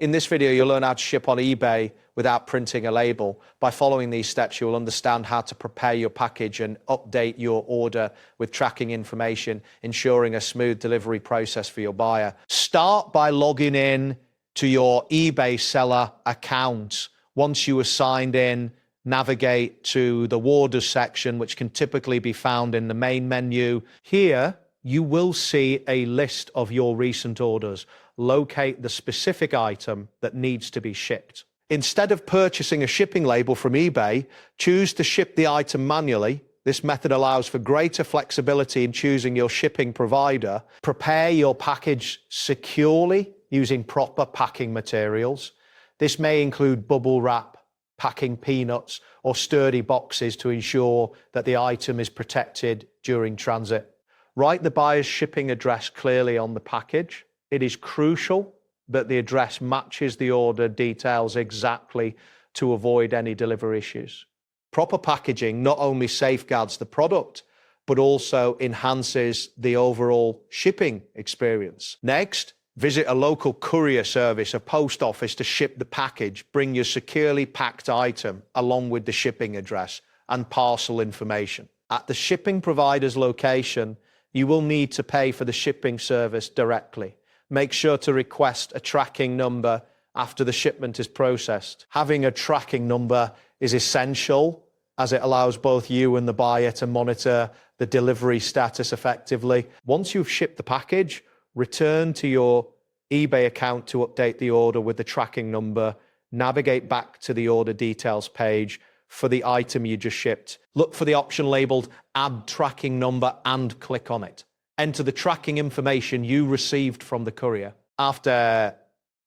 In this video, you'll learn how to ship on eBay without printing a label. By following these steps, you'll understand how to prepare your package and update your order with tracking information, ensuring a smooth delivery process for your buyer. Start by logging in to your eBay seller account. Once you are signed in, navigate to the orders section, which can typically be found in the main menu. Here, you will see a list of your recent orders. Locate the specific item that needs to be shipped. Instead of purchasing a shipping label from eBay, choose to ship the item manually. This method allows for greater flexibility in choosing your shipping provider. Prepare your package securely using proper packing materials. This may include bubble wrap, packing peanuts, or sturdy boxes to ensure that the item is protected during transit. Write the buyer's shipping address clearly on the package. It is crucial that the address matches the order details exactly to avoid any delivery issues. Proper packaging not only safeguards the product, but also enhances the overall shipping experience. Next, visit a local courier service, a post office, to ship the package. Bring your securely packed item along with the shipping address and parcel information. At the shipping provider's location, you will need to pay for the shipping service directly. Make sure to request a tracking number after the shipment is processed. Having a tracking number is essential as it allows both you and the buyer to monitor the delivery status effectively. Once you've shipped the package, return to your eBay account to update the order with the tracking number. Navigate back to the order details page for the item you just shipped. Look for the option labeled Add Tracking Number and click on it. Enter the tracking information you received from the courier. After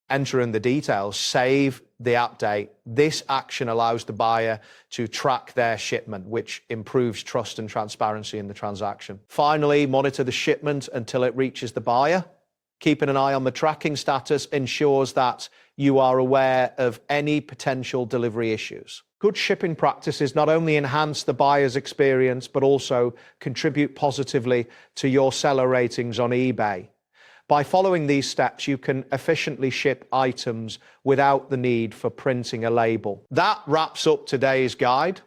entering the details, save the update. This action allows the buyer to track their shipment, which improves trust and transparency in the transaction. Finally, monitor the shipment until it reaches the buyer. Keeping an eye on the tracking status ensures that you are aware of any potential delivery issues. Good shipping practices not only enhance the buyer's experience, but also contribute positively to your seller ratings on eBay. By following these steps, you can efficiently ship items without the need for printing a label. That wraps up today's guide.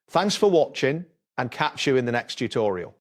Thanks for watching, and catch you in the next tutorial.